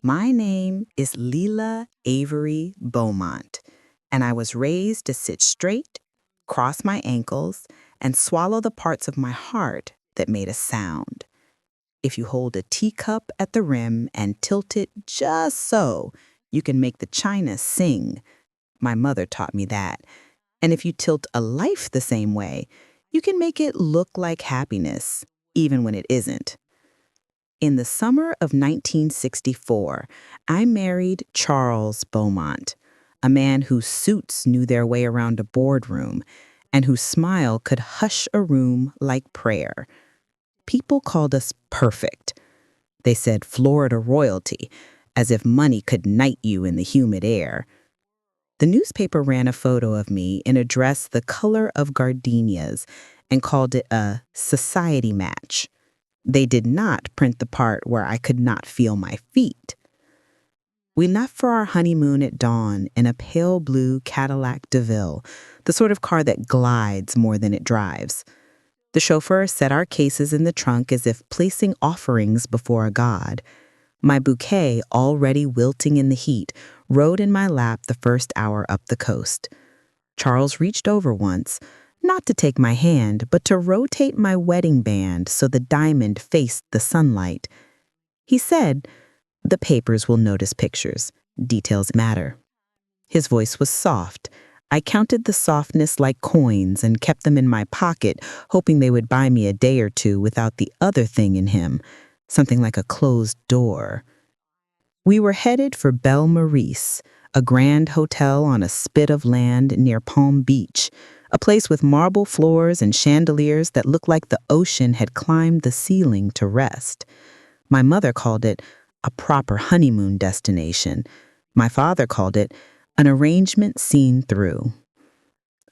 My name is Lila Avery Beaumont, and I was raised to sit straight, cross my ankles, and swallow the parts of my heart that made a sound. If you hold a teacup at the rim and tilt it just so, you can make the china sing. My mother taught me that. And if you tilt a life the same way, you can make it look like happiness, even when it isn't. In the summer of 1964, I married Charles Beaumont, a man whose suits knew their way around a boardroom and whose smile could hush a room like prayer. People called us perfect. They said Florida royalty, as if money could knight you in the humid air. The newspaper ran a photo of me in a dress the color of gardenias and called it a society match. They did not print the part where I could not feel my feet. We left for our honeymoon at dawn in a pale blue Cadillac DeVille, the sort of car that glides more than it drives. The chauffeur set our cases in the trunk as if placing offerings before a god. My bouquet, already wilting in the heat, rode in my lap the first hour up the coast. Charles reached over once, not to take my hand, but to rotate my wedding band so the diamond faced the sunlight. He said, "The papers will notice pictures. Details matter." His voice was soft. I counted the softness like coins and kept them in my pocket, hoping they would buy me a day or two without the other thing in him, something like a closed door. We were headed for Belle Maurice, a grand hotel on a spit of land near Palm Beach, a place with marble floors and chandeliers that looked like the ocean had climbed the ceiling to rest. My mother called it a proper honeymoon destination. My father called it an arrangement seen through.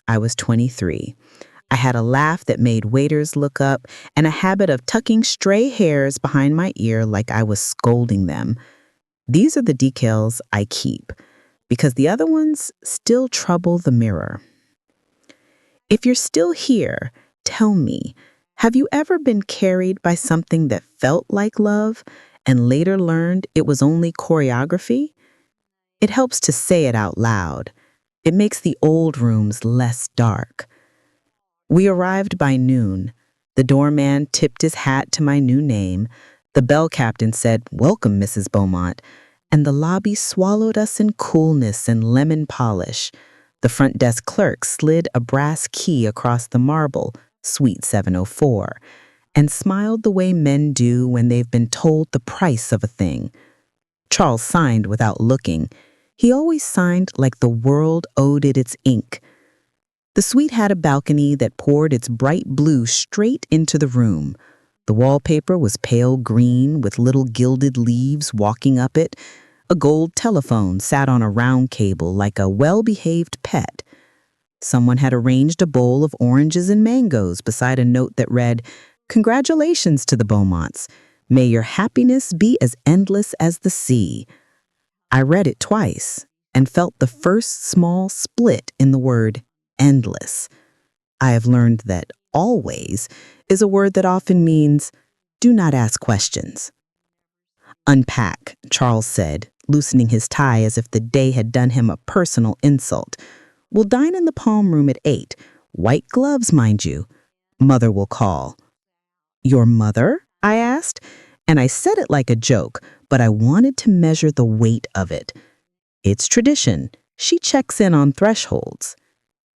I was 23. I had a laugh that made waiters look up and a habit of tucking stray hairs behind my ear like I was scolding them. These are the details I keep, because the other ones still trouble the mirror. If you're still here, tell me, have you ever been carried by something that felt like love and later learned it was only choreography? It helps to say it out loud. It makes the old rooms less dark. We arrived by noon. The doorman tipped his hat to my new name. The bell captain said, "Welcome, Mrs. Beaumont," and the lobby swallowed us in coolness and lemon polish. The front desk clerk slid a brass key across the marble, Suite 704, and smiled the way men do when they've been told the price of a thing. Charles signed without looking. He always signed like the world owed it its ink. The suite had a balcony that poured its bright blue straight into the room. The wallpaper was pale green with little gilded leaves walking up it. A gold telephone sat on a round cable like a well-behaved pet. Someone had arranged a bowl of oranges and mangoes beside a note that read, "Congratulations to the Beaumonts. May your happiness be as endless as the sea." I read it twice and felt the first small split in the word endless. I have learned that always is a word that often means do not ask questions. "Unpack," Charles said, loosening his tie as if the day had done him a personal insult. "We'll dine in the palm room at 8. White gloves, mind you. Mother will call." "Your mother?" I asked, and I said it like a joke, but I wanted to measure the weight of it. It's tradition. She checks in on thresholds.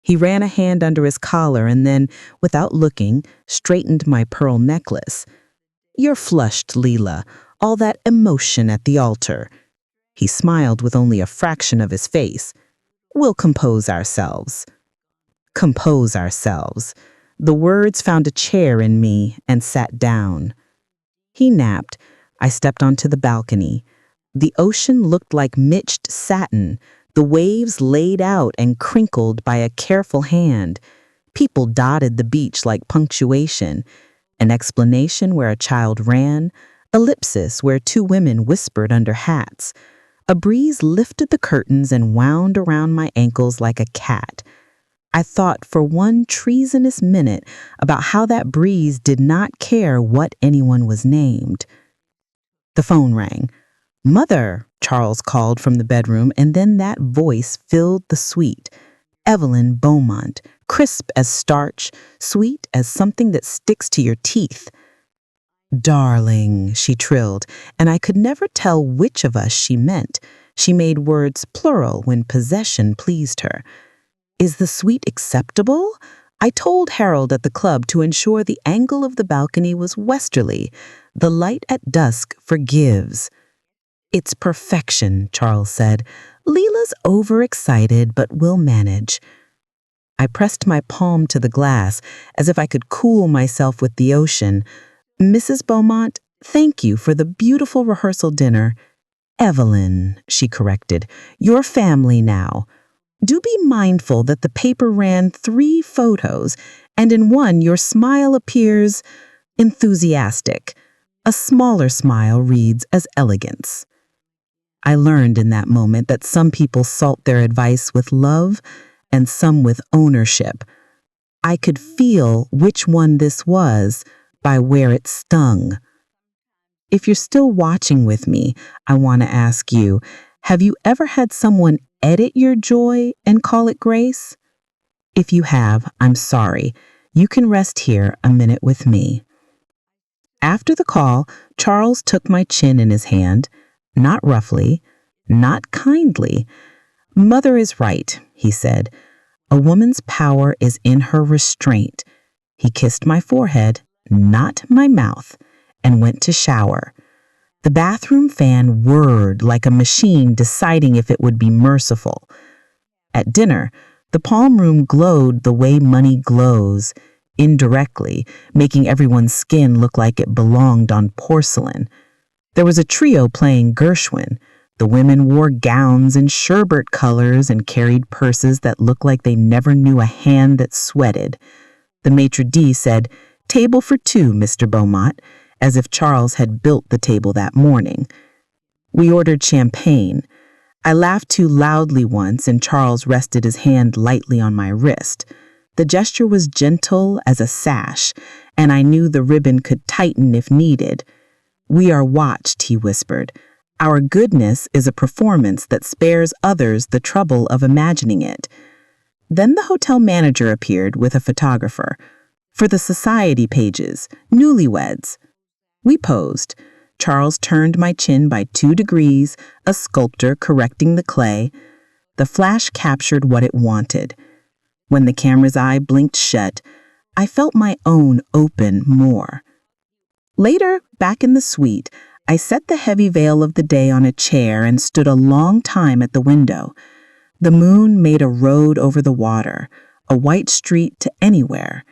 He ran a hand under his collar and then, without looking, straightened my pearl necklace. "You're flushed, Lila. All that emotion at the altar." He smiled with only a fraction of his face. "We'll compose ourselves." Compose ourselves. The words found a chair in me and sat down. He napped. I stepped onto the balcony. The ocean looked like mitched satin, the waves laid out and crinkled by a careful hand. People dotted the beach like punctuation, an explanation where a child ran, ellipsis where two women whispered under hats. A breeze lifted the curtains and wound around my ankles like a cat. I thought for one treasonous minute about how that breeze did not care what anyone was named. The phone rang. "Mother," Charles called from the bedroom, and then that voice filled the suite. Evelyn Beaumont, crisp as starch, sweet as something that sticks to your teeth. "Darling," she trilled, and I could never tell which of us she meant. She made words plural when possession pleased her. "Is the suite acceptable?" I told Harold at the club to ensure the angle of the balcony was westerly. The light at dusk forgives. "It's perfection," Charles said. "Leela's overexcited, but we'll manage." I pressed my palm to the glass as if I could cool myself with the ocean. "Mrs. Beaumont, thank you for the beautiful rehearsal dinner." "Evelyn," she corrected, "your family now. Do be mindful that the paper ran 3 photos, and in one your smile appears enthusiastic. A smaller smile reads as elegance." I learned in that moment that some people salt their advice with love and some with ownership. I could feel which one this was by where it stung. If you're still watching with me, I want to ask you, have you ever had someone edit your joy and call it grace? If you have, I'm sorry. You can rest here a minute with me. After the call, Charles took my chin in his hand, not roughly, not kindly. "Mother is right," he said. "A woman's power is in her restraint." He kissed my forehead, not my mouth, and went to shower. The bathroom fan whirred like a machine deciding if it would be merciful. At dinner, the palm room glowed the way money glows, indirectly, making everyone's skin look like it belonged on porcelain. There was a trio playing Gershwin. The women wore gowns in sherbet colors and carried purses that looked like they never knew a hand that sweated. The maitre d' said, "Table for 2, Mr. Beaumont," as if Charles had built the table that morning. We ordered champagne. I laughed too loudly once, and Charles rested his hand lightly on my wrist. The gesture was gentle as a sash, and I knew the ribbon could tighten if needed. "We are watched," he whispered. "Our goodness is a performance that spares others the trouble of imagining it." Then the hotel manager appeared with a photographer. "For the society pages, newlyweds." We posed. Charles turned my chin by 2 degrees, a sculptor correcting the clay. The flash captured what it wanted. When the camera's eye blinked shut, I felt my own open more. Later, back in the suite, I set the heavy veil of the day on a chair and stood a long time at the window. The moon made a road over the water, a white street to anywhere.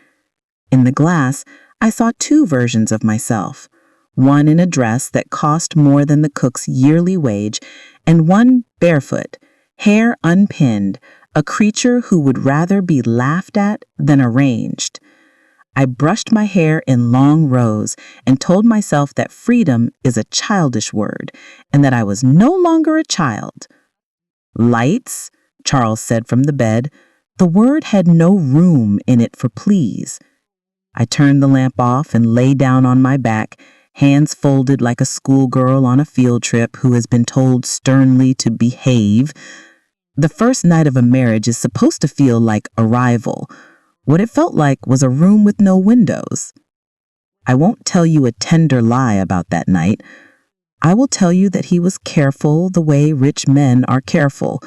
In the glass, I saw 2 versions of myself, one in a dress that cost more than the cook's yearly wage, and one barefoot, hair unpinned, a creature who would rather be laughed at than arranged. I brushed my hair in long rows and told myself that freedom is a childish word and that I was no longer a child. "Lights," Charles said from the bed. The word had no room in it for please. I turned the lamp off and lay down on my back, hands folded like a schoolgirl on a field trip who has been told sternly to behave. The first night of a marriage is supposed to feel like arrival. What it felt like was a room with no windows. I won't tell you a tender lie about that night. I will tell you that he was careful the way rich men are careful,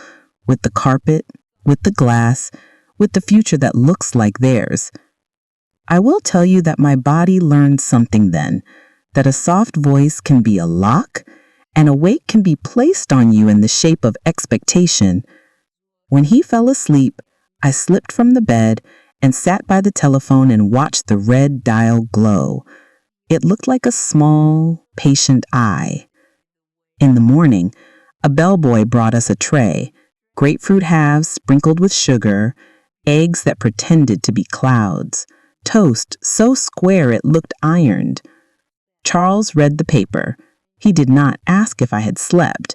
with the carpet, with the glass, with the future that looks like theirs. I will tell you that my body learned something then, that a soft voice can be a lock, and a weight can be placed on you in the shape of expectation. When he fell asleep, I slipped from the bed and sat by the telephone and watched the red dial glow. It looked like a small, patient eye. In the morning, a bellboy brought us a tray, grapefruit halves sprinkled with sugar, eggs that pretended to be clouds, toast so square it looked ironed. Charles read the paper. He did not ask if I had slept.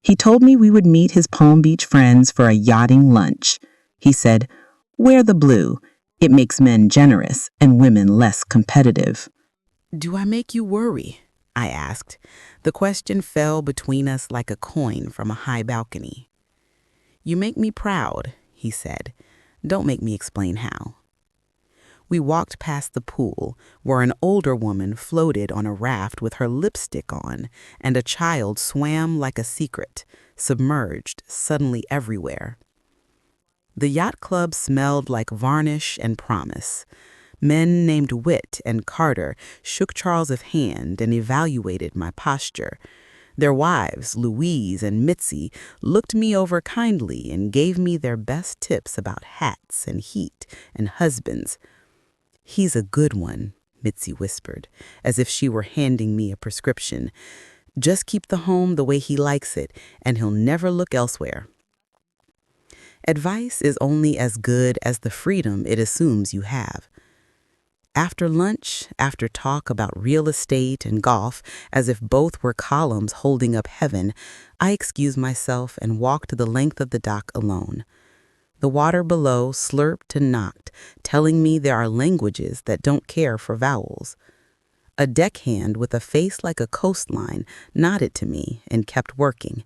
He told me we would meet his Palm Beach friends for a yachting lunch. He said, "Wear the blue. It makes men generous and women less competitive." Do I make you worry? I asked. The question fell between us like a coin from a high balcony. You make me proud, he said. Don't make me explain how. We walked past the pool, where an older woman floated on a raft with her lipstick on, and a child swam like a secret, submerged suddenly everywhere. The yacht club smelled like varnish and promise. Men named Witt and Carter shook Charles's hand and evaluated my posture. Their wives, Louise and Mitzi, looked me over kindly and gave me their best tips about hats and heat and husbands. He's a good one, Mitzi whispered, as if she were handing me a prescription. Just keep the home the way he likes it, and he'll never look elsewhere. Advice is only as good as the freedom it assumes you have. After lunch, after talk about real estate and golf, as if both were columns holding up heaven, I excused myself and walked the length of the dock alone. The water below slurped and knocked, telling me there are languages that don't care for vowels. A deckhand with a face like a coastline nodded to me and kept working.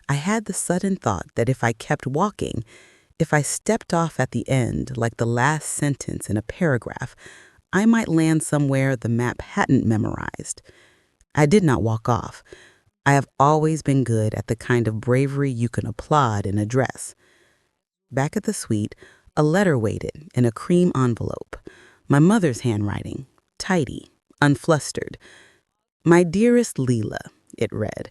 I had the sudden thought that if I kept walking, if I stepped off at the end like the last sentence in a paragraph, I might land somewhere the map hadn't memorized. I did not walk off. I have always been good at the kind of bravery you can applaud and address. Back at the suite, a letter waited in a cream envelope. My mother's handwriting, tidy, unflustered. My dearest Lila, it read,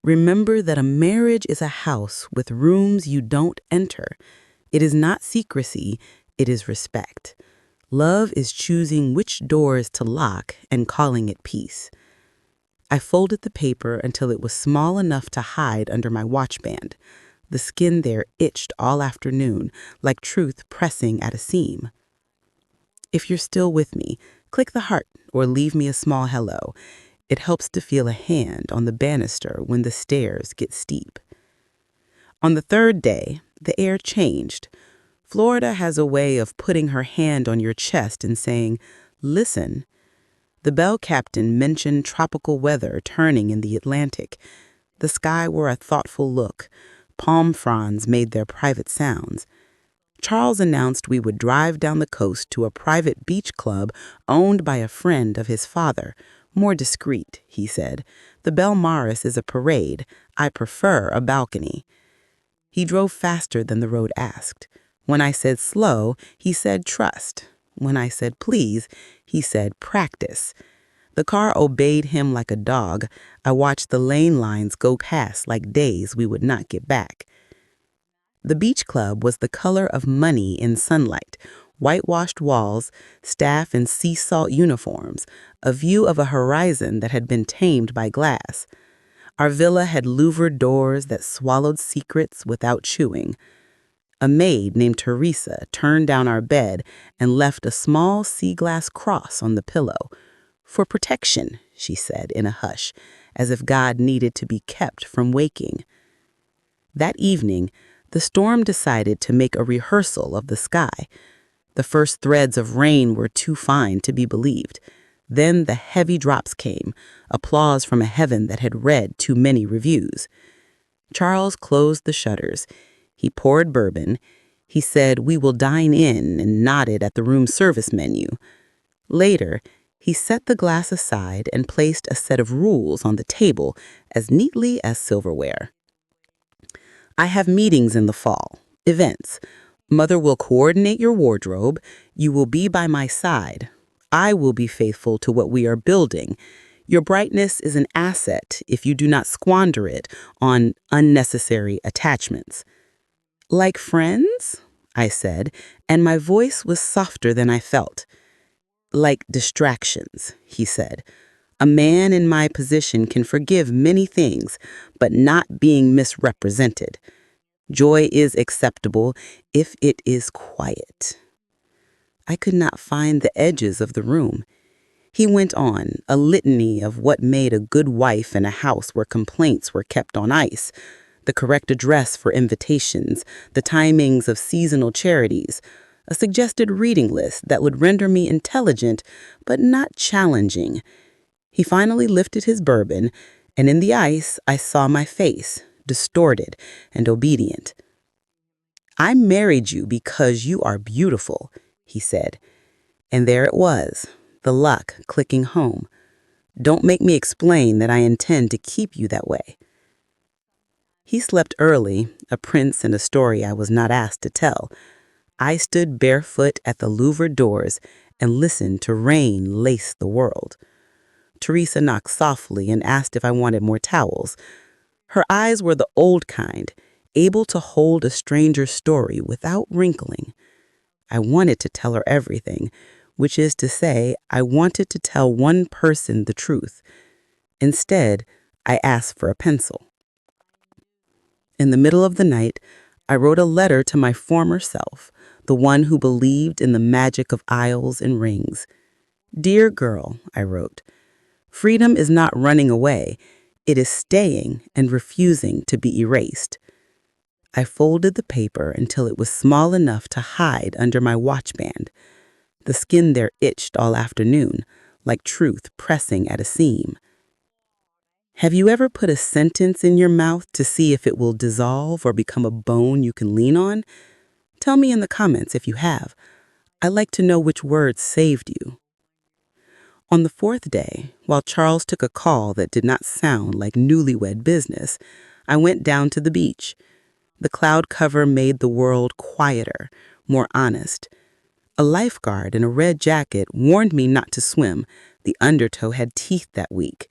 remember that a marriage is a house with rooms you don't enter. It is not secrecy, it is respect. Love is choosing which doors to lock and calling it peace. I folded the paper until it was small enough to hide under my watchband. The skin there itched all afternoon, like truth pressing at a seam. If you're still with me, click the heart or leave me a small hello. It helps to feel a hand on the banister when the stairs get steep. On the third day, the air changed. Florida has a way of putting her hand on your chest and saying, listen. The bell captain mentioned tropical weather turning in the Atlantic. The sky wore a thoughtful look. Palm fronds made their private sounds. Charles announced we would drive down the coast to a private beach club owned by a friend of his father. More discreet, he said. The Belle Maris is a parade. I prefer a balcony. He drove faster than the road asked. When I said slow, he said trust. When I said please, he said practice. The car obeyed him like a dog. I watched the lane lines go past like days we would not get back. The beach club was the color of money in sunlight, whitewashed walls, staff in sea salt uniforms, a view of a horizon that had been tamed by glass. Our villa had louvered doors that swallowed secrets without chewing. A maid named Teresa turned down our bed and left a small sea glass cross on the pillow. For protection, she said in a hush, as if God needed to be kept from waking. That evening, the storm decided to make a rehearsal of the sky. The first threads of rain were too fine to be believed. Then the heavy drops came, applause from a heaven that had read too many reviews. Charles closed the shutters. He poured bourbon. He said, we will dine in, and nodded at the room service menu. Later, he set the glass aside and placed a set of rules on the table as neatly as silverware. I have meetings in the fall, events. Mother will coordinate your wardrobe. You will be by my side. I will be faithful to what we are building. Your brightness is an asset if you do not squander it on unnecessary attachments. Like friends, I said, and my voice was softer than I felt. Like distractions, he said. A man in my position can forgive many things, but not being misrepresented. Joy is acceptable if it is quiet. I could not find the edges of the room. He went on, a litany of what made a good wife in a house where complaints were kept on ice, the correct address for invitations, the timings of seasonal charities, a suggested reading list that would render me intelligent but not challenging. He finally lifted his bourbon, and in the ice I saw my face, distorted and obedient. "I married you because you are beautiful," he said. And there it was, the luck clicking home. "Don't make me explain that I intend to keep you that way." He slept early, a prince and a story I was not asked to tell. I stood barefoot at the louvered doors and listened to rain lace the world. Teresa knocked softly and asked if I wanted more towels. Her eyes were the old kind, able to hold a stranger's story without wrinkling. I wanted to tell her everything, which is to say, I wanted to tell one person the truth. Instead, I asked for a pencil. In the middle of the night, I wrote a letter to my former self, the one who believed in the magic of aisles and rings. "Dear girl," I wrote, "freedom is not running away. It is staying and refusing to be erased." I folded the paper until it was small enough to hide under my watchband. The skin there itched all afternoon, like truth pressing at a seam. Have you ever put a sentence in your mouth to see if it will dissolve or become a bone you can lean on? Tell me in the comments if you have. I like to know which words saved you. On the fourth day, while Charles took a call that did not sound like newlywed business, I went down to the beach. The cloud cover made the world quieter, more honest. A lifeguard in a red jacket warned me not to swim. The undertow had teeth that week.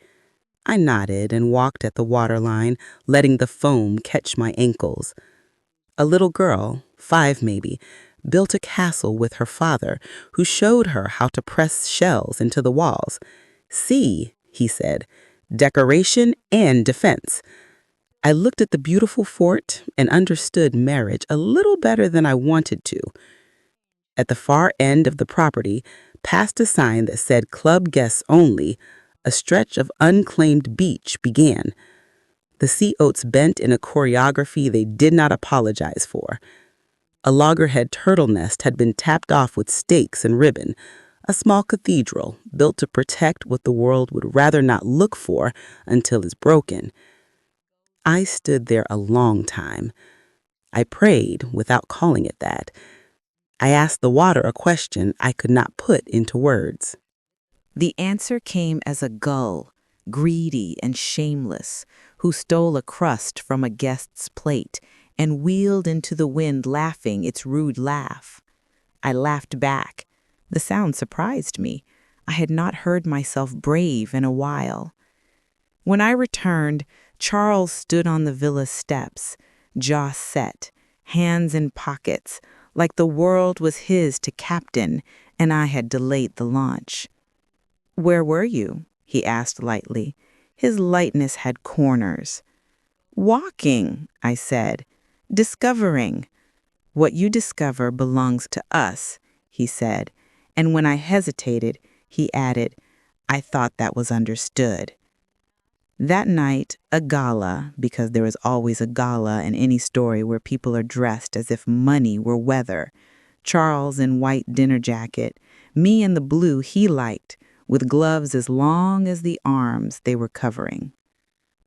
I nodded and walked at the waterline, letting the foam catch my ankles. A little girl, 5 maybe, built a castle with her father, who showed her how to press shells into the walls. "See," he said, "decoration and defense." I looked at the beautiful fort and understood marriage a little better than I wanted to. At the far end of the property, past a sign that said "Club Guests Only," a stretch of unclaimed beach began. The sea oats bent in a choreography they did not apologize for. A loggerhead turtle nest had been tapped off with stakes and ribbon, a small cathedral built to protect what the world would rather not look for until it's broken. I stood there a long time. I prayed without calling it that. I asked the water a question I could not put into words. The answer came as a gull, greedy and shameless, who stole a crust from a guest's plate and wheeled into the wind laughing its rude laugh. I laughed back. The sound surprised me. I had not heard myself brave in a while. When I returned, Charles stood on the villa steps, jaw set, hands in pockets, like the world was his to captain and I had delayed the launch. "Where were you?" he asked lightly. His lightness had corners. "Walking," I said. "Discovering." "What you discover belongs to us," he said. And when I hesitated, he added, "I thought that was understood." That night, a gala, because there is always a gala in any story where people are dressed as if money were weather. Charles in white dinner jacket, me in the blue he liked, with gloves as long as the arms they were covering.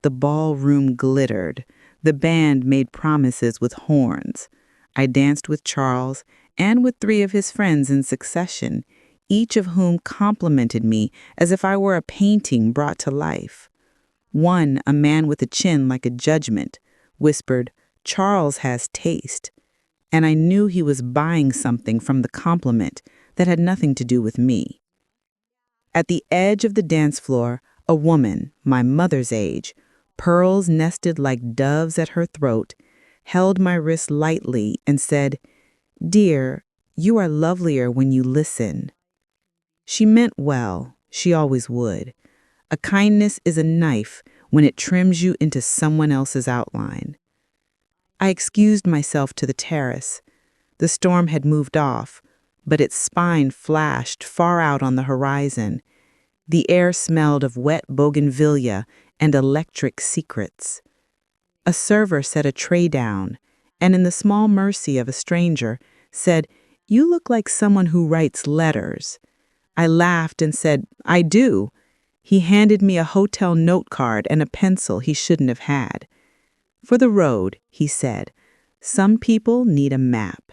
The ballroom glittered. The band made promises with horns. I danced with Charles and with 3 of his friends in succession, each of whom complimented me as if I were a painting brought to life. One, a man with a chin like a judgment, whispered, "Charles has taste." And I knew he was buying something from the compliment that had nothing to do with me. At the edge of the dance floor, a woman, my mother's age, pearls nested like doves at her throat, held my wrist lightly and said, "Dear, you are lovelier when you listen." She meant well. She always would. A kindness is a knife when it trims you into someone else's outline. I excused myself to the terrace. The storm had moved off, but its spine flashed far out on the horizon. The air smelled of wet bougainvillea and electric secrets. A server set a tray down, and in the small mercy of a stranger, said, "You look like someone who writes letters." I laughed and said, "I do." He handed me a hotel note card and a pencil he shouldn't have had. For the road, he said, some people need a map.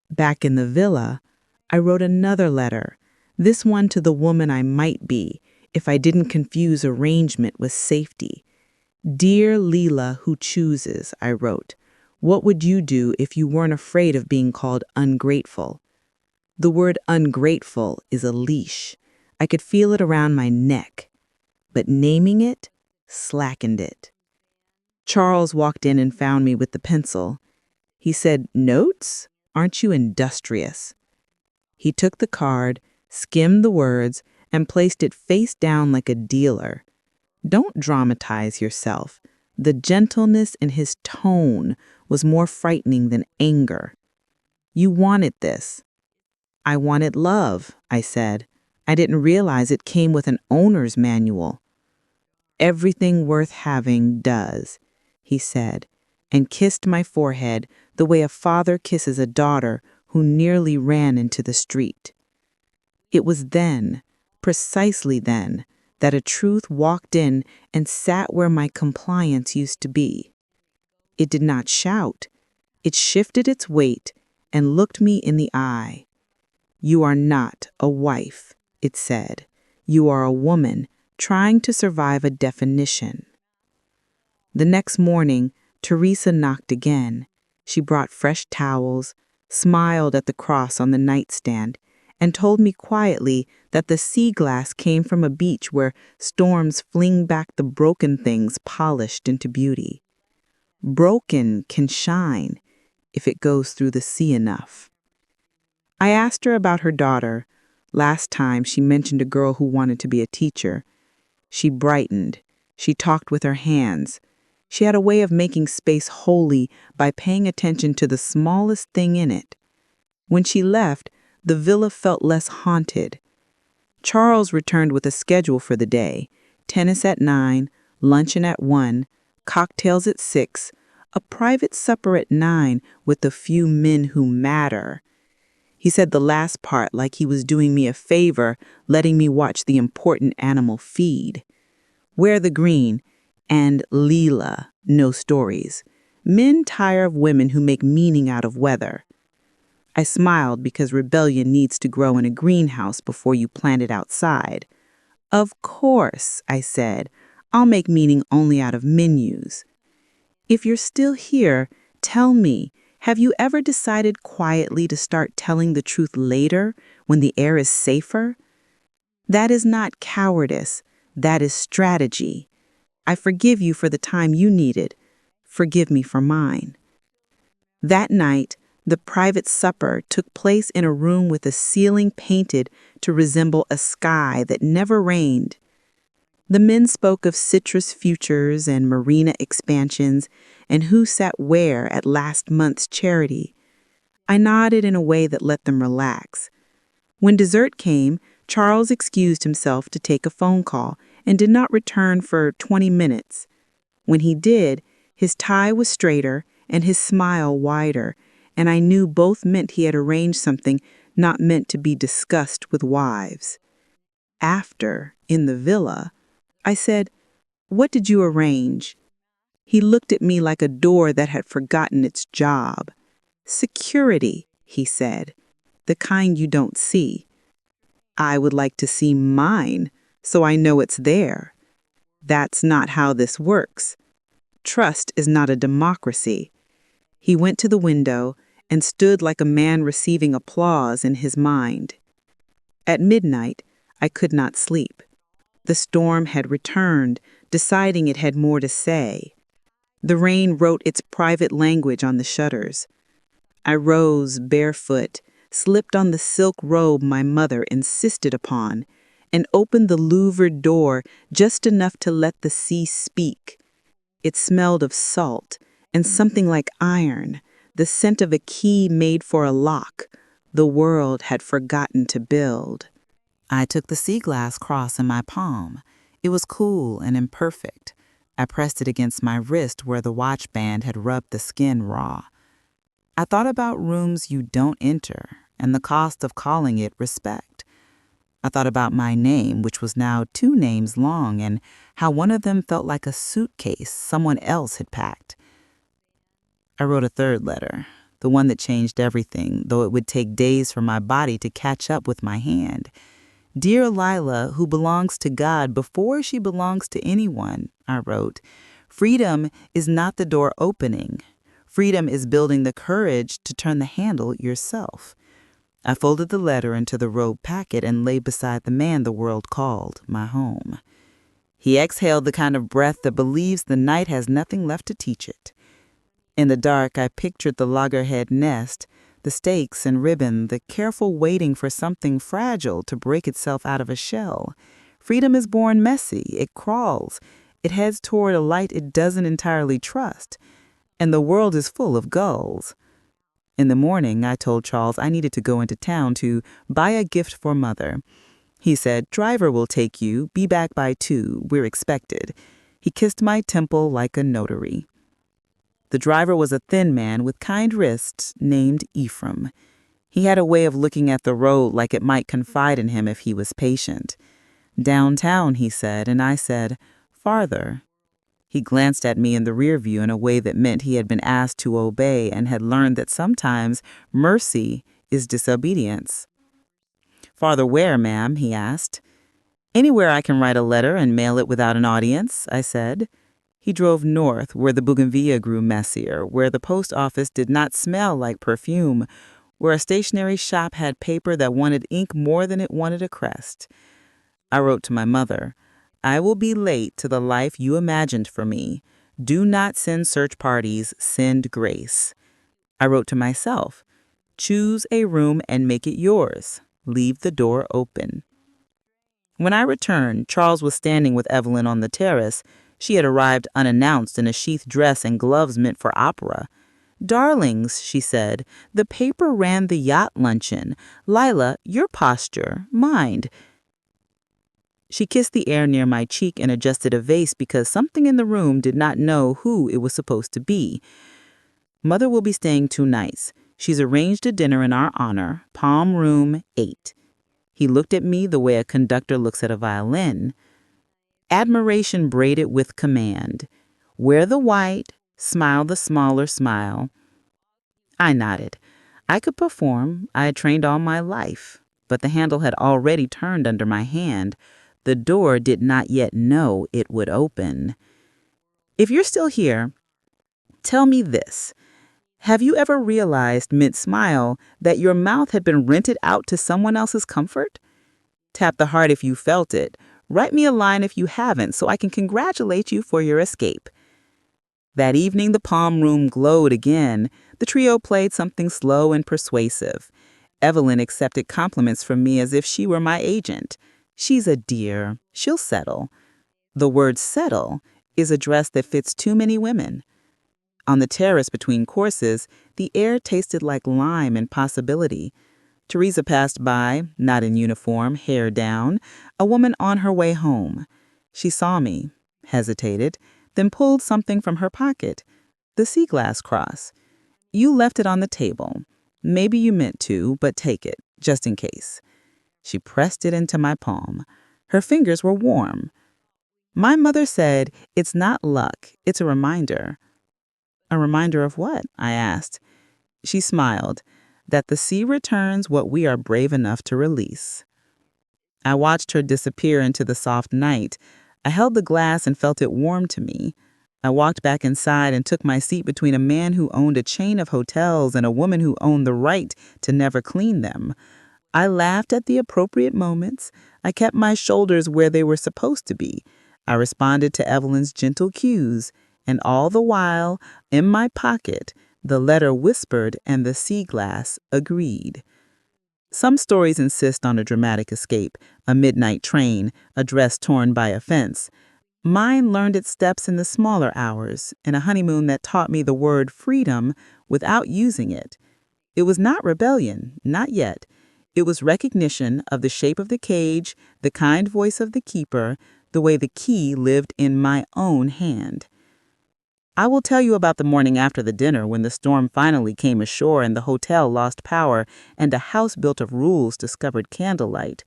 Back in the villa, I wrote another letter, this one to the woman I might be if I didn't confuse arrangement with safety. Dear Lila who chooses, I wrote, what would you do if you weren't afraid of being called ungrateful? The word ungrateful is a leash. I could feel it around my neck, but naming it slackened it. Charles walked in and found me with the pencil. He said, notes? Aren't you industrious? He took the card, skimmed the words, and placed it face down like a dealer. Don't dramatize yourself. The gentleness in his tone was more frightening than anger. You wanted this. I wanted love, I said. I didn't realize it came with an owner's manual. Everything worth having does, he said, and kissed my forehead the way a father kisses a daughter who nearly ran into the street. It was then, precisely then, that a truth walked in and sat where my compliance used to be. It did not shout. It shifted its weight and looked me in the eye. You are not a wife, it said. You are a woman trying to survive a definition. The next morning, Teresa knocked again. She brought fresh towels, smiled at the cross on the nightstand, and told me quietly that the sea glass came from a beach where storms fling back the broken things polished into beauty. Broken can shine if it goes through the sea enough. I asked her about her daughter. Last time she mentioned a girl who wanted to be a teacher. She brightened. She talked with her hands. She had a way of making space holy by paying attention to the smallest thing in it. When she left, the villa felt less haunted. Charles returned with a schedule for the day: tennis at 9, luncheon at 1, cocktails at 6, a private supper at 9 with the few men who matter. He said the last part like he was doing me a favor, letting me watch the important animal feed. Wear the green, and Lila, no stories. Men tire of women who make meaning out of weather. I smiled because rebellion needs to grow in a greenhouse before you plant it outside. Of course, I said, I'll make meaning only out of menus. If you're still here, tell me, have you ever decided quietly to start telling the truth later when the air is safer? That is not cowardice. That is strategy. I forgive you for the time you needed. Forgive me for mine. That night, the private supper took place in a room with a ceiling painted to resemble a sky that never rained. The men spoke of citrus futures and marina expansions and who sat where at last month's charity. I nodded in a way that let them relax. When dessert came, Charles excused himself to take a phone call and did not return for 20 minutes. When he did, his tie was straighter and his smile wider, and I knew both meant he had arranged something not meant to be discussed with wives. After, in the villa, I said, "What did you arrange?" He looked at me like a door that had forgotten its job. "Security," he said, "the kind you don't see." I would like to see mine, so I know it's there. That's not how this works. Trust is not a democracy. He went to the window and stood like a man receiving applause in his mind. At midnight, I could not sleep. The storm had returned, deciding it had more to say. The rain wrote its private language on the shutters. I rose barefoot, slipped on the silk robe my mother insisted upon, and opened the louvered door just enough to let the sea speak. It smelled of salt and something like iron, the scent of a key made for a lock the world had forgotten to build. I took the sea glass cross in my palm. It was cool and imperfect. I pressed it against my wrist where the watch band had rubbed the skin raw. I thought about rooms you don't enter and the cost of calling it respect. I thought about my name, which was now 2 names long, and how one of them felt like a suitcase someone else had packed. I wrote a third letter, the one that changed everything, though it would take days for my body to catch up with my hand. Dear Lila, who belongs to God before she belongs to anyone, I wrote, freedom is not the door opening. Freedom is building the courage to turn the handle yourself. I folded the letter into the robe packet and lay beside the man the world called my home. He exhaled the kind of breath that believes the night has nothing left to teach it. In the dark, I pictured the loggerhead nest, the stakes and ribbon, the careful waiting for something fragile to break itself out of a shell. Freedom is born messy. It crawls. It heads toward a light it doesn't entirely trust. And the world is full of gulls. In the morning, I told Charles I needed to go into town to buy a gift for Mother. He said, driver will take you. Be back by 2. We're expected. He kissed my temple like a notary. The driver was a thin man with kind wrists named Ephraim. He had a way of looking at the road like it might confide in him if he was patient. Downtown, he said, and I said, farther. He glanced at me in the rear view in a way that meant he had been asked to obey and had learned that sometimes mercy is disobedience. Farther where, ma'am? He asked. Anywhere I can write a letter and mail it without an audience, I said. He drove north, where the bougainvillea grew messier, where the post office did not smell like perfume, where a stationery shop had paper that wanted ink more than it wanted a crest. I wrote to my mother, I will be late to the life you imagined for me. Do not send search parties, send grace. I wrote to myself, choose a room and make it yours. Leave the door open. When I returned, Charles was standing with Evelyn on the terrace. She had arrived unannounced in a sheath dress and gloves meant for opera. Darlings, she said, the paper ran the yacht luncheon. Lila, your posture, mind. She kissed the air near my cheek and adjusted a vase because something in the room did not know who it was supposed to be. Mother will be staying 2 nights. She's arranged a dinner in our honor, Palm Room 8. He looked at me the way a conductor looks at a violin. Admiration braided with command. Wear the white, smile the smaller smile. I nodded. I could perform. I had trained all my life, but the handle had already turned under my hand. The door did not yet know it would open. If you're still here, tell me this. Have you ever realized mid-smile that your mouth had been rented out to someone else's comfort? Tap the heart if you felt it. Write me a line if you haven't so I can congratulate you for your escape. That evening, the Palm Room glowed again. The trio played something slow and persuasive. Evelyn accepted compliments from me as if she were my agent. She's a dear. She'll settle. The word settle is a dress that fits too many women. On the terrace between courses, the air tasted like lime and possibility. Teresa passed by, not in uniform, hair down, a woman on her way home. She saw me, hesitated, then pulled something from her pocket. The sea glass cross. You left it on the table. Maybe you meant to, but take it, just in case. She pressed it into my palm. Her fingers were warm. My mother said, it's not luck, it's a reminder. A reminder of what? I asked. She smiled. That the sea returns what we are brave enough to release. I watched her disappear into the soft night. I held the glass and felt it warm to me. I walked back inside and took my seat between a man who owned a chain of hotels and a woman who owned the right to never clean them. I laughed at the appropriate moments. I kept my shoulders where they were supposed to be. I responded to Evelyn's gentle cues, and all the while, in my pocket, the letter whispered and the sea glass agreed. Some stories insist on a dramatic escape, a midnight train, a dress torn by a fence. Mine learned its steps in the smaller hours, in a honeymoon that taught me the word freedom without using it. It was not rebellion, not yet. It was recognition of the shape of the cage, the kind voice of the keeper, the way the key lived in my own hand. I will tell you about the morning after the dinner when the storm finally came ashore and the hotel lost power and a house built of rules discovered candlelight.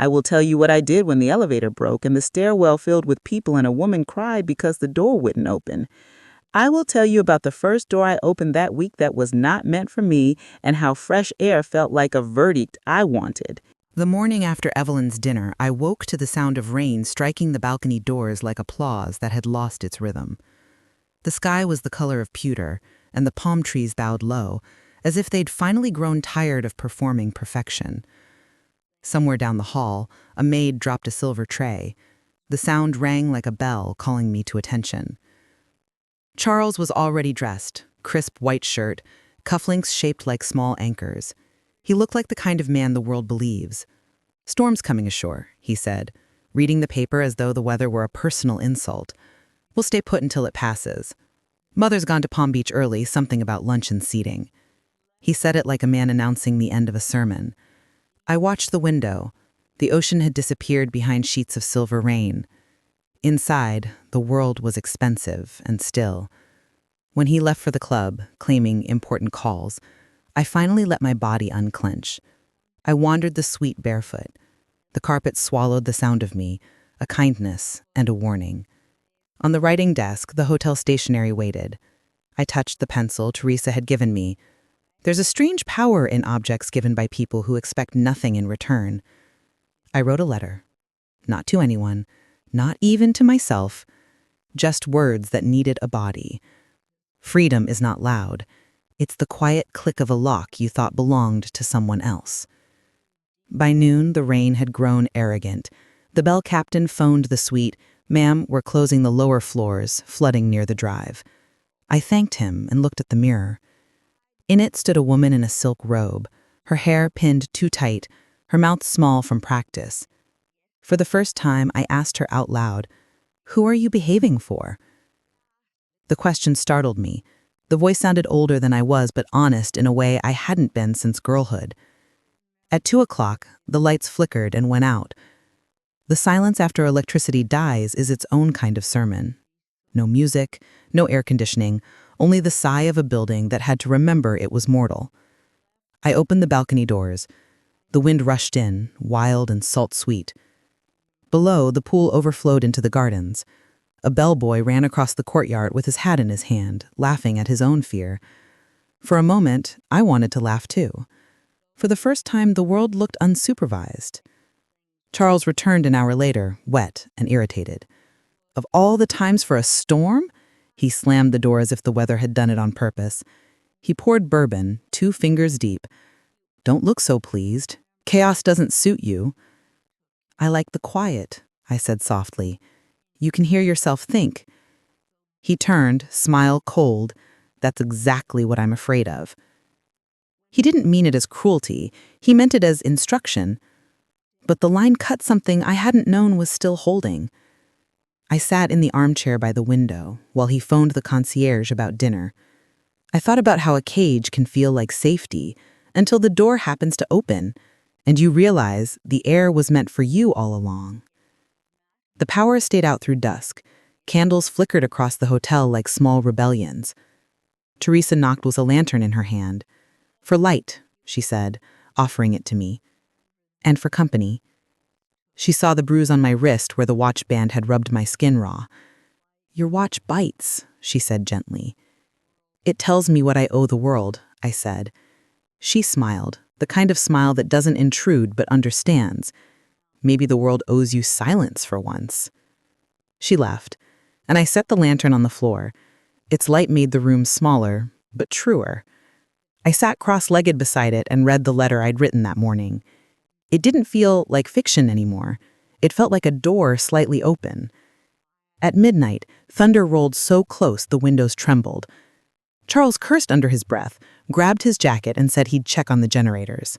I will tell you what I did when the elevator broke and the stairwell filled with people and a woman cried because the door wouldn't open. I will tell you about the first door I opened that week that was not meant for me and how fresh air felt like a verdict I wanted. The morning after Evelyn's dinner, I woke to the sound of rain striking the balcony doors like applause that had lost its rhythm. The sky was the color of pewter, and the palm trees bowed low, as if they'd finally grown tired of performing perfection. Somewhere down the hall, a maid dropped a silver tray. The sound rang like a bell, calling me to attention. Charles was already dressed, crisp white shirt, cufflinks shaped like small anchors. He looked like the kind of man the world believes. "Storm's coming ashore," he said, reading the paper as though the weather were a personal insult. "We'll stay put until it passes. Mother's gone to Palm Beach early, something about lunch and seating." He said it like a man announcing the end of a sermon. I watched the window. The ocean had disappeared behind sheets of silver rain. Inside, the world was expensive and still. When he left for the club, claiming important calls, I finally let my body unclench. I wandered the suite barefoot. The carpet swallowed the sound of me, a kindness and a warning. On the writing desk, the hotel stationery waited. I touched the pencil Teresa had given me. There's a strange power in objects given by people who expect nothing in return. I wrote a letter. Not to anyone, not even to myself, just words that needed a body. Freedom is not loud. It's the quiet click of a lock you thought belonged to someone else. By noon, the rain had grown arrogant. The bell captain phoned the suite. "Ma'am, we're closing the lower floors, flooding near the drive." I thanked him and looked at the mirror. In it stood a woman in a silk robe, her hair pinned too tight, her mouth small from practice. For the first time, I asked her out loud, "Who are you behaving for?" The question startled me. The voice sounded older than I was, but honest in a way I hadn't been since girlhood. At 2 o'clock, the lights flickered and went out. The silence after electricity dies is its own kind of sermon. No music, no air conditioning, only the sigh of a building that had to remember it was mortal. I opened the balcony doors. The wind rushed in, wild and salt-sweet. Below, the pool overflowed into the gardens. A bellboy ran across the courtyard with his hat in his hand, laughing at his own fear. For a moment, I wanted to laugh too. For the first time, the world looked unsupervised. Charles returned an hour later, wet and irritated. Of all the times for a storm? He slammed the door as if the weather had done it on purpose. He poured bourbon, 2 fingers deep. "Don't look so pleased. Chaos doesn't suit you." "I like the quiet," I said softly. "You can hear yourself think." He turned, smile cold. "That's exactly what I'm afraid of." He didn't mean it as cruelty. He meant it as instruction. But the line cut something I hadn't known was still holding. I sat in the armchair by the window while he phoned the concierge about dinner. I thought about how a cage can feel like safety until the door happens to open and you realize the air was meant for you all along. The power stayed out through dusk. Candles flickered across the hotel like small rebellions. Teresa knocked with a lantern in her hand. "For light," she said, offering it to me. "And for company." She saw the bruise on my wrist where the watch band had rubbed my skin raw. "Your watch bites," she said gently. "It tells me what I owe the world," I said. She smiled, the kind of smile that doesn't intrude but understands. "Maybe the world owes you silence for once." She left, and I set the lantern on the floor. Its light made the room smaller, but truer. I sat cross-legged beside it and read the letter I'd written that morning. It didn't feel like fiction anymore. It felt like a door slightly open. At midnight, thunder rolled so close the windows trembled. Charles cursed under his breath, grabbed his jacket, and said he'd check on the generators.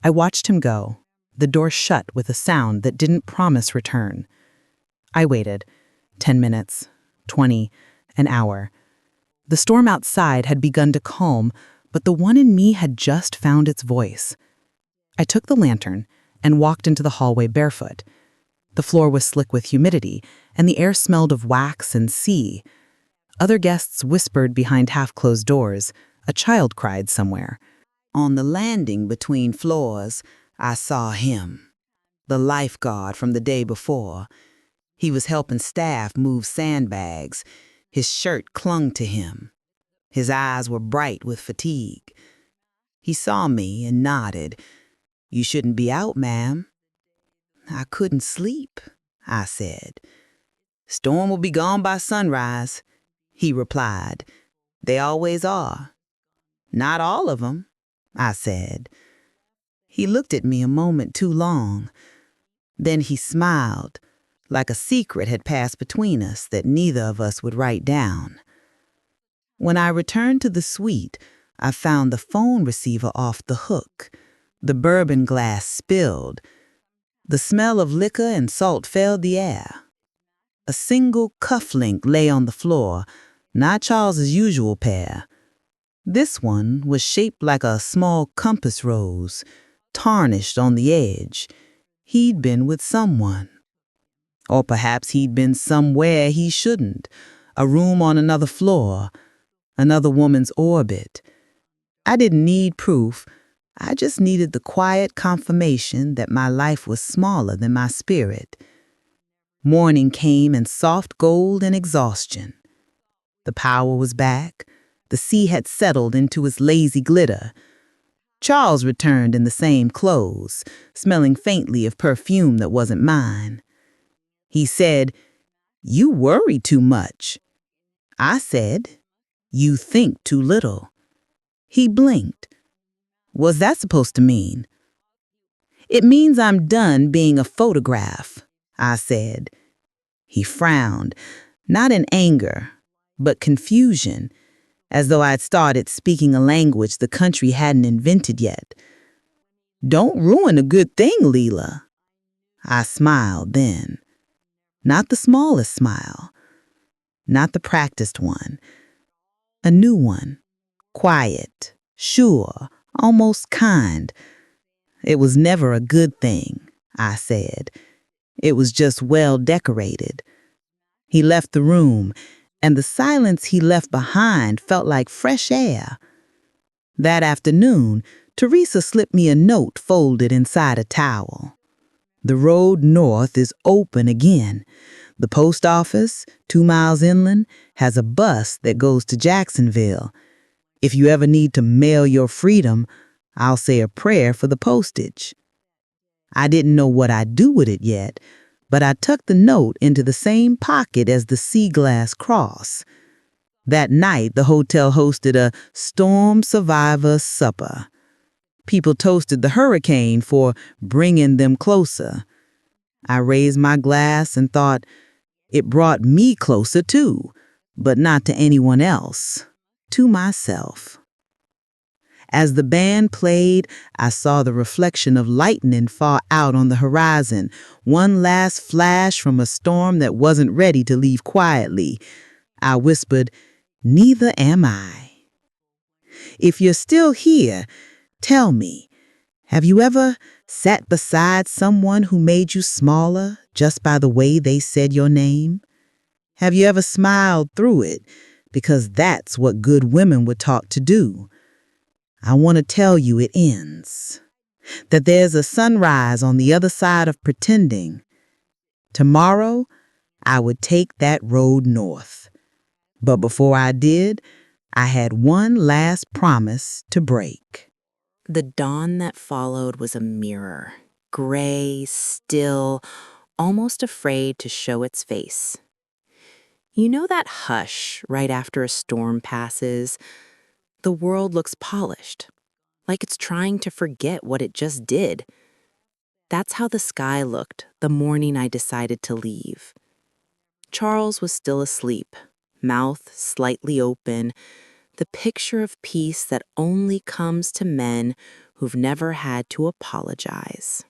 I watched him go. The door shut with a sound that didn't promise return. I waited. 10 minutes, 20, an hour. The storm outside had begun to calm, but the one in me had just found its voice. I took the lantern and walked into the hallway barefoot. The floor was slick with humidity, and the air smelled of wax and sea. Other guests whispered behind half-closed doors. A child cried somewhere. "On the landing between floors, I saw him." the lifeguard from the day before. He was helping staff move sandbags. His shirt clung to him. His eyes were bright with fatigue. He saw me and nodded. "You shouldn't be out, ma'am." "I couldn't sleep," I said. "Storm will be gone by sunrise," he replied. "They always are." "Not all of 'em," I said. He looked at me a moment too long. Then he smiled, like a secret had passed between us that neither of us would write down. When I returned to the suite, I found the phone receiver off the hook. The bourbon glass spilled. The smell of liquor and salt filled the air. A single cufflink lay on the floor, not Charles's usual pair. This one was shaped like a small compass rose, tarnished on the edge. He'd been with someone. Or perhaps he'd been somewhere he shouldn't, a room on another floor, another woman's orbit. I didn't need proof. I just needed the quiet confirmation that my life was smaller than my spirit. Morning came in soft gold and exhaustion. The power was back. The sea had settled into its lazy glitter. Charles returned in the same clothes, smelling faintly of perfume that wasn't mine. He said, "You worry too much." I said, "You think too little." He blinked. "What's that supposed to mean?" "It means I'm done being a photograph," I said. He frowned, not in anger, but confusion, as though I'd started speaking a language the country hadn't invented yet. "Don't ruin a good thing, Lila." I smiled then. Not the smallest smile. Not the practiced one. A new one. Quiet, sure, almost kind. "It was never a good thing," I said. "It was just well decorated." He left the room, and the silence he left behind felt like fresh air. That afternoon, Teresa slipped me a note folded inside a towel. "The road north is open again. The post office, 2 miles inland, has a bus that goes to Jacksonville. If you ever need to mail your freedom, I'll say a prayer for the postage." I didn't know what I'd do with it yet, but I tucked the note into the same pocket as the sea glass cross. That night, the hotel hosted a storm survivor supper. People toasted the hurricane for bringing them closer. I raised my glass and thought, it brought me closer too, but not to anyone else, to myself. As the band played, I saw the reflection of lightning far out on the horizon, one last flash from a storm that wasn't ready to leave quietly. I whispered, "Neither am I." If you're still here, tell me, have you ever sat beside someone who made you smaller just by the way they said your name? Have you ever smiled through it? Because that's what good women were taught to do. I want to tell you it ends. That there's a sunrise on the other side of pretending. Tomorrow, I would take that road north. But before I did, I had one last promise to break. The dawn that followed was a mirror, gray, still, almost afraid to show its face. You know that hush right after a storm passes? The world looks polished, like it's trying to forget what it just did. That's how the sky looked the morning I decided to leave. Charles was still asleep, mouth slightly open, the picture of peace that only comes to men who've never had to apologize.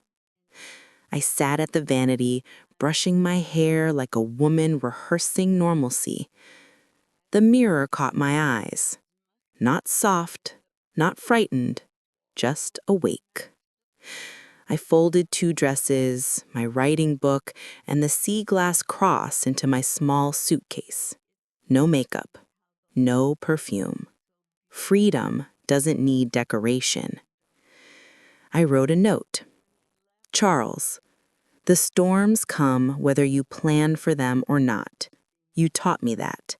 I sat at the vanity, brushing my hair like a woman rehearsing normalcy. The mirror caught my eyes. Not soft, not frightened, just awake. I folded 2 dresses, my writing book, and the sea glass cross into my small suitcase. No makeup, no perfume. Freedom doesn't need decoration. I wrote a note. "Charles, The storms come whether you plan for them or not. You taught me that.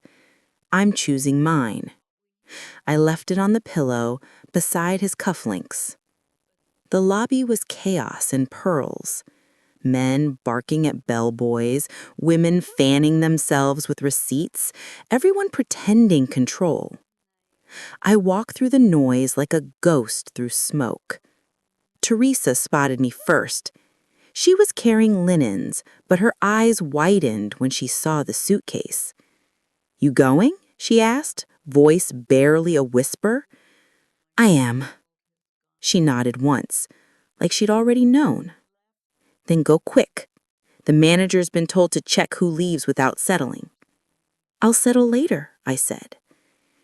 I'm choosing mine. I left it on the pillow beside his cufflinks. The lobby was chaos and pearls. Men barking at bellboys, women fanning themselves with receipts, everyone pretending control. I walked through the noise like a ghost through smoke. Teresa spotted me first. She was carrying linens, but her eyes widened when she saw the suitcase. "You going?" she asked, voice barely a whisper. "I am." She nodded once, like she'd already known. "Then go quick. The manager's been told to check who leaves without settling." "I'll settle later," I said.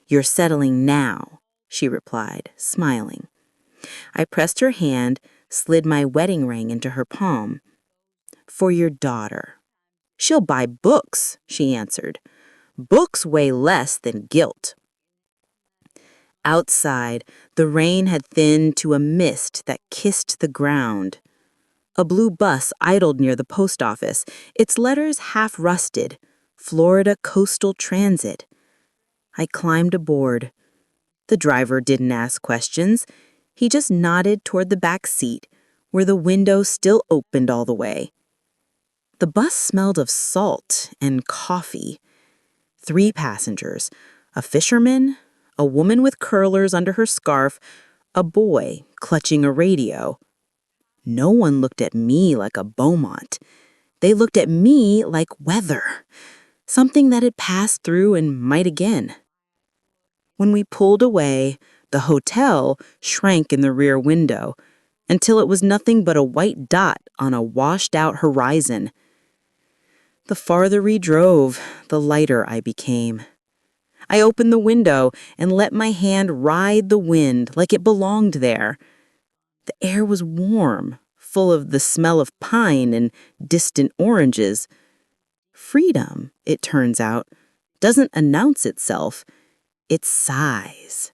"You're settling now," she replied, smiling. I pressed her hand, slid my wedding ring into her palm. "For your daughter." "She'll buy books," she answered. "Books weigh less than guilt." Outside, the rain had thinned to a mist that kissed the ground. A blue bus idled near the post office, its letters half rusted, Florida Coastal Transit. I climbed aboard. The driver didn't ask questions. He just nodded toward the back seat, where the window still opened all the way. The bus smelled of salt and coffee. 3 passengers, a fisherman, a woman with curlers under her scarf, a boy clutching a radio. No one looked at me like a Beaumont. They looked at me like weather, something that had passed through and might again. When we pulled away, the hotel shrank in the rear window until it was nothing but a white dot on a washed-out horizon. The farther we drove, the lighter I became. I opened the window and let my hand ride the wind like it belonged there. The air was warm, full of the smell of pine and distant oranges. Freedom, it turns out, doesn't announce itself. It sighs.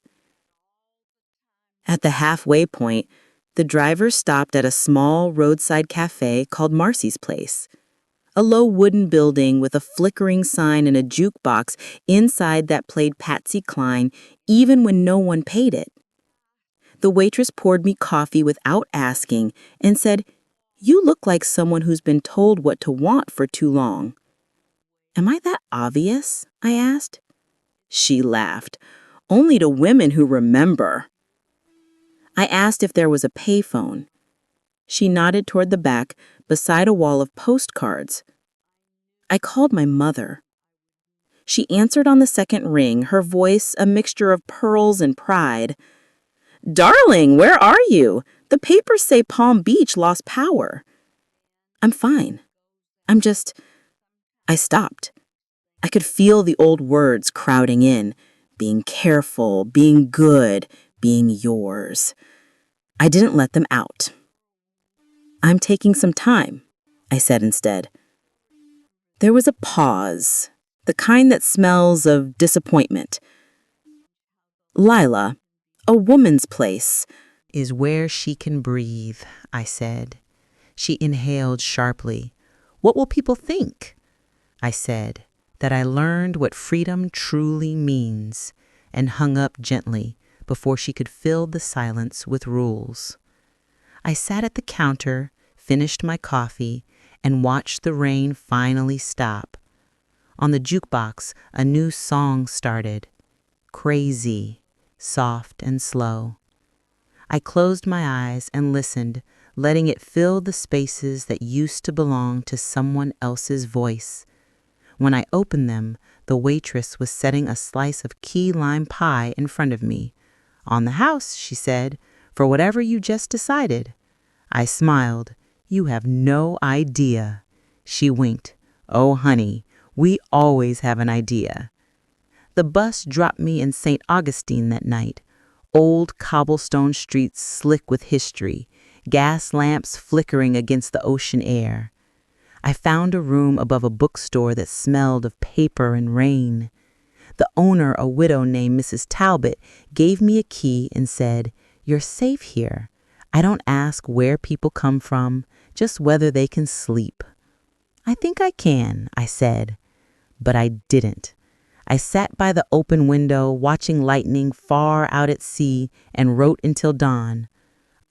At the halfway point, the driver stopped at a small roadside cafe called Marcy's Place. A low wooden building with a flickering sign and a jukebox inside that played Patsy Cline even when no one paid it. The waitress poured me coffee without asking and said, "You look like someone who's been told what to want for too long." "Am I that obvious?" I asked. She laughed. "Only to women who remember." I asked if there was a payphone. She nodded toward the back, beside a wall of postcards. I called my mother. She answered on the second ring, her voice a mixture of pearls and pride. "Darling, where are you? The papers say Palm Beach lost power." "I'm fine. I stopped. I could feel the old words crowding in. Being careful, being good, being yours. I didn't let them out. "I'm taking some time," I said instead. There was a pause, the kind that smells of disappointment. "Lila, a woman's place Is where she can breathe," I said. She inhaled sharply. "What will people think?" I said that I learned what freedom truly means, and hung up gently before she could fill the silence with rules. I sat at the counter, finished my coffee, and watched the rain finally stop. On the jukebox, a new song started. Crazy, soft and slow. I closed my eyes and listened, letting it fill the spaces that used to belong to someone else's voice. When I opened them, the waitress was setting a slice of key lime pie in front of me. "On the house," she said, "for whatever you just decided." I smiled. "You have no idea." She winked. "Oh, honey, we always have an idea." The bus dropped me in St. Augustine that night. Old cobblestone streets slick with history, gas lamps flickering against the ocean air. I found a room above a bookstore that smelled of paper and rain. The owner, a widow named Mrs. Talbot, gave me a key and said, "You're safe here. I don't ask where people come from, just whether they can sleep. I think I can, I said, but I didn't. I sat by the open window, watching lightning far out at sea, and wrote until dawn.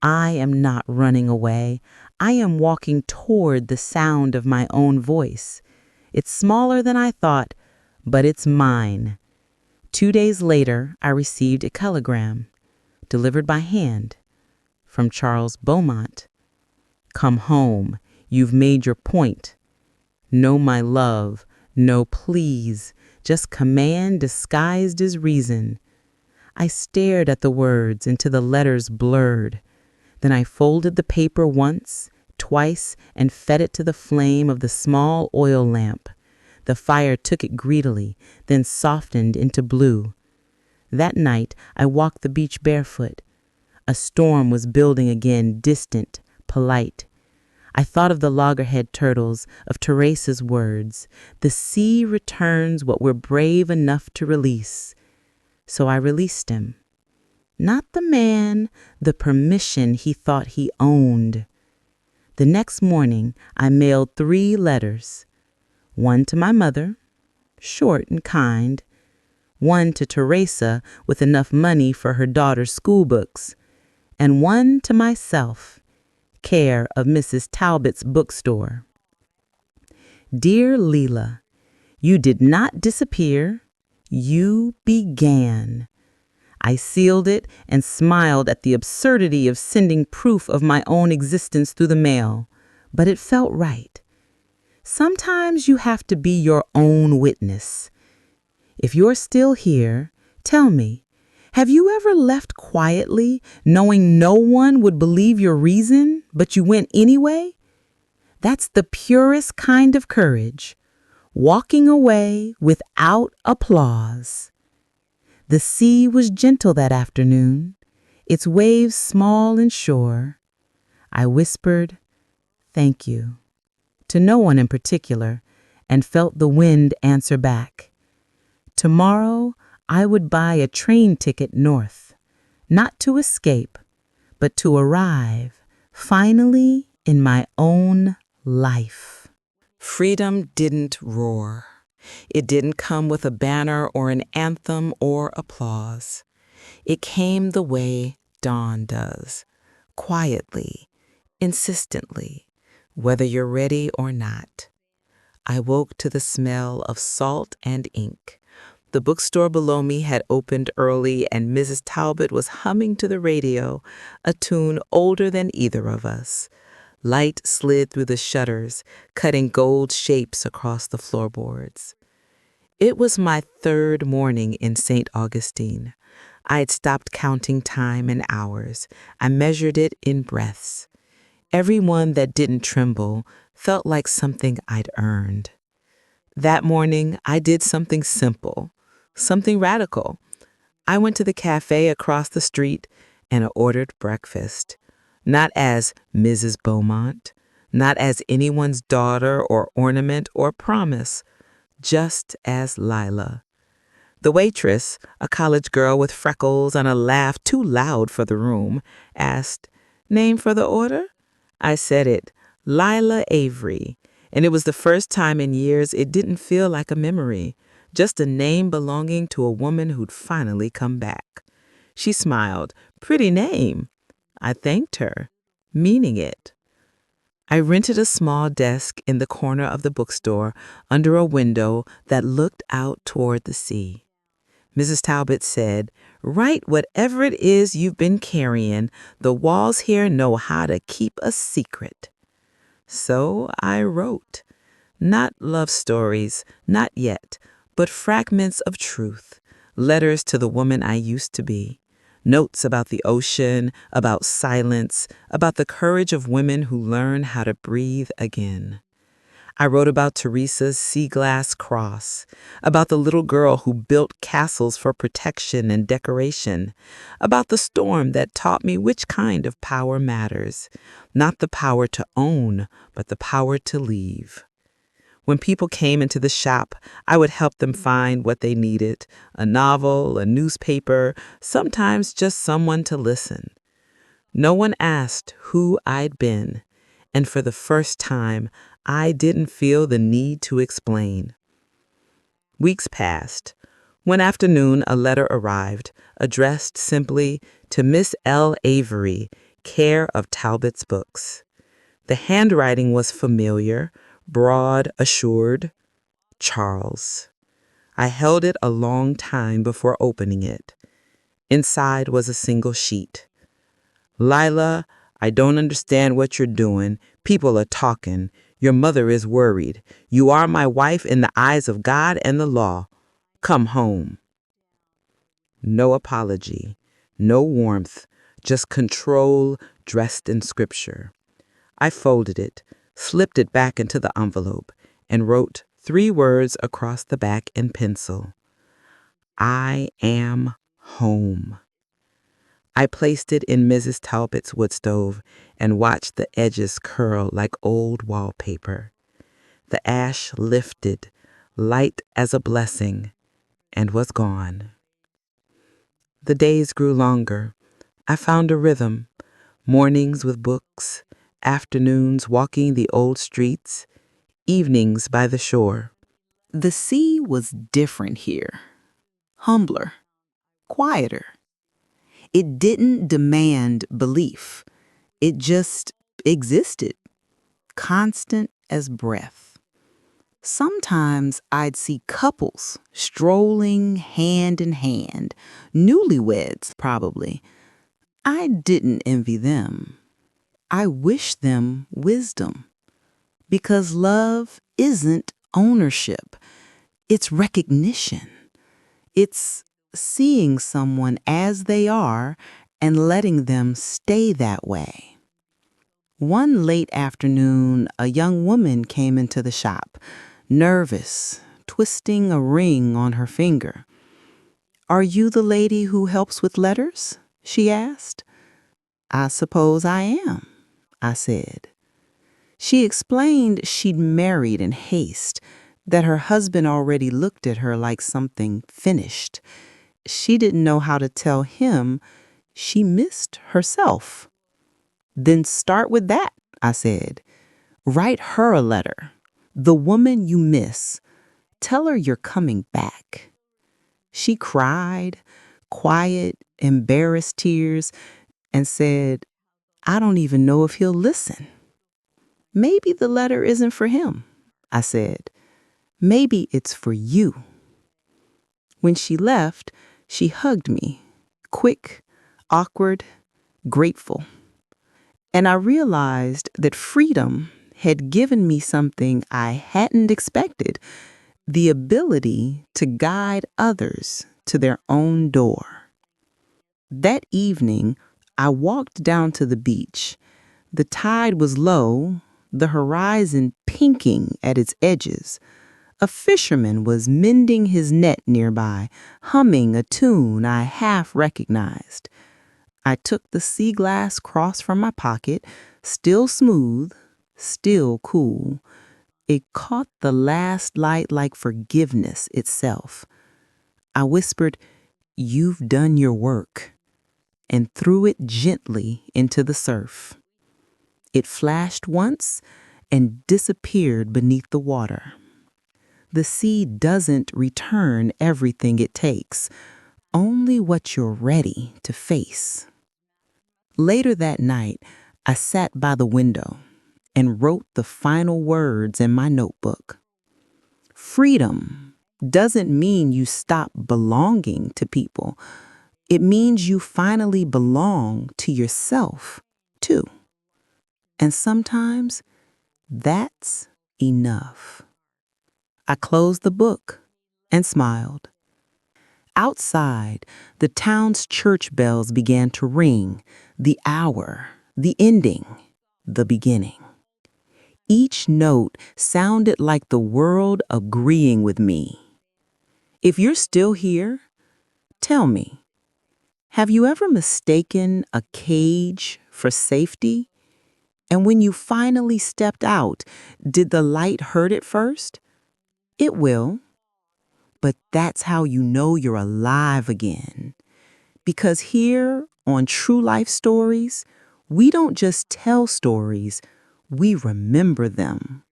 I am not running away. I am walking toward the sound of my own voice. It's smaller than I thought, but it's mine. 2 days later, I received a telegram, delivered by hand, from Charles Beaumont. Come home. You've made your point. No, my love. No, please. Just command disguised as reason. I stared at the words until the letters blurred. Then I folded the paper once, twice, and fed it to the flame of the small oil lamp. The fire took it greedily, then softened into blue. That night, I walked the beach barefoot. A storm was building again, distant, polite. I thought of the loggerhead turtles, of Teresa's words. The sea returns what we're brave enough to release. So I released him. Not the man, the permission he thought he owned. The next morning, I mailed 3 letters. One to my mother, short and kind. One to Teresa with enough money for her daughter's school books. And one to myself, care of Mrs. Talbot's bookstore. Dear Lila, you did not disappear. You began. I sealed it and smiled at the absurdity of sending proof of my own existence through the mail, but it felt right. Sometimes you have to be your own witness. If you're still here, tell me, have you ever left quietly, knowing no one would believe your reason, but you went anyway? That's the purest kind of courage, walking away without applause. The sea was gentle that afternoon, its waves small and sure. I whispered, "Thank you," to no one in particular, and felt the wind answer back. Tomorrow, I would buy a train ticket north, not to escape, but to arrive, finally, in my own life. Freedom didn't roar. It didn't come with a banner or an anthem or applause. It came the way dawn does, quietly, insistently, whether you're ready or not. I woke to the smell of salt and ink. The bookstore below me had opened early, and Mrs. Talbot was humming to the radio, a tune older than either of us. Light slid through the shutters, cutting gold shapes across the floorboards. It was my 3rd morning in St. Augustine. I had stopped counting time and hours. I measured it in breaths. Every one that didn't tremble felt like something I'd earned. That morning, I did something simple, something radical. I went to the cafe across the street and ordered breakfast. Not as Mrs. Beaumont, not as anyone's daughter or ornament or promise, just as Lila. The waitress, a college girl with freckles and a laugh too loud for the room, asked, "Name for the order?" I said it, Lila Avery, and it was the first time in years it didn't feel like a memory, just a name belonging to a woman who'd finally come back. She smiled. "Pretty name." I thanked her, meaning it. I rented a small desk in the corner of the bookstore under a window that looked out toward the sea. Mrs. Talbot said, "Write whatever it is you've been carrying. The walls here know how to keep a secret." So I wrote. Not love stories, not yet, but fragments of truth, letters to the woman I used to be. Notes about the ocean, about silence, about the courage of women who learn how to breathe again. I wrote about Teresa's sea glass cross, about the little girl who built castles for protection and decoration, about the storm that taught me which kind of power matters, not the power to own, but the power to leave. When people came into the shop, I would help them find what they needed, a novel, a newspaper, sometimes just someone to listen. No one asked who I'd been. And for the first time, I didn't feel the need to explain. Weeks passed. One afternoon, a letter arrived, addressed simply to Miss L. Avery, care of Talbot's Books. The handwriting was familiar, broad, assured. Charles. I held it a long time before opening it. Inside was a single sheet. Lila, I don't understand what you're doing. People are talking. Your mother is worried. You are my wife in the eyes of God and the law. Come home. No apology, no warmth, just control dressed in scripture. I folded it, slipped it back into the envelope, and wrote 3 words across the back in pencil. I am home. I placed it in Mrs. Talbot's wood stove and watched the edges curl like old wallpaper. The ash lifted, light as a blessing, and was gone. The days grew longer. I found a rhythm. Mornings with books, afternoons walking the old streets, evenings by the shore. The sea was different here, humbler, quieter. It didn't demand belief. It just existed, constant as breath. Sometimes I'd see couples strolling hand in hand, newlyweds probably. I didn't envy them. I wished them wisdom. Because love isn't ownership, it's recognition. It's seeing someone as they are and letting them stay that way. One late afternoon, a young woman came into the shop, nervous, twisting a ring on her finger. "Are you the lady who helps with letters?" she asked. "I suppose I am," I said. She explained she'd married in haste, that her husband already looked at her like something finished. She didn't know how to tell him she missed herself. "Then start with that," I said. "Write her a letter. The woman you miss. Tell her you're coming back." She cried, quiet, embarrassed tears, and said, "I don't even know if he'll listen." "Maybe the letter isn't for him," I said. "Maybe it's for you." When she left, she hugged me, quick, awkward, grateful. And I realized that freedom had given me something I hadn't expected, the ability to guide others to their own door. That evening, I walked down to the beach. The tide was low, the horizon pinking at its edges. A fisherman was mending his net nearby, humming a tune I half recognized. I took the sea glass cross from my pocket, still smooth, still cool. It caught the last light like forgiveness itself. I whispered, "You've done your work," and threw it gently into the surf. It flashed once and disappeared beneath the water. The sea doesn't return everything it takes, only what you're ready to face. Later that night, I sat by the window and wrote the final words in my notebook. Freedom doesn't mean you stop belonging to people. It means you finally belong to yourself, too. And sometimes that's enough. I closed the book and smiled. Outside, the town's church bells began to ring, the hour, the ending, the beginning. Each note sounded like the world agreeing with me. If you're still here, tell me, have you ever mistaken a cage for safety? And when you finally stepped out, did the light hurt at first? It will. But that's how you know you're alive again. Because here on True Life Stories, we don't just tell stories, We remember them.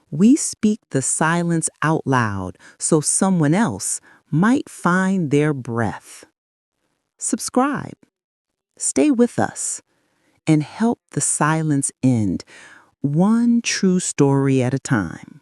We speak the silence out loud so someone else might find their breath. Subscribe, stay with us, and help the silence end, one true story at a time.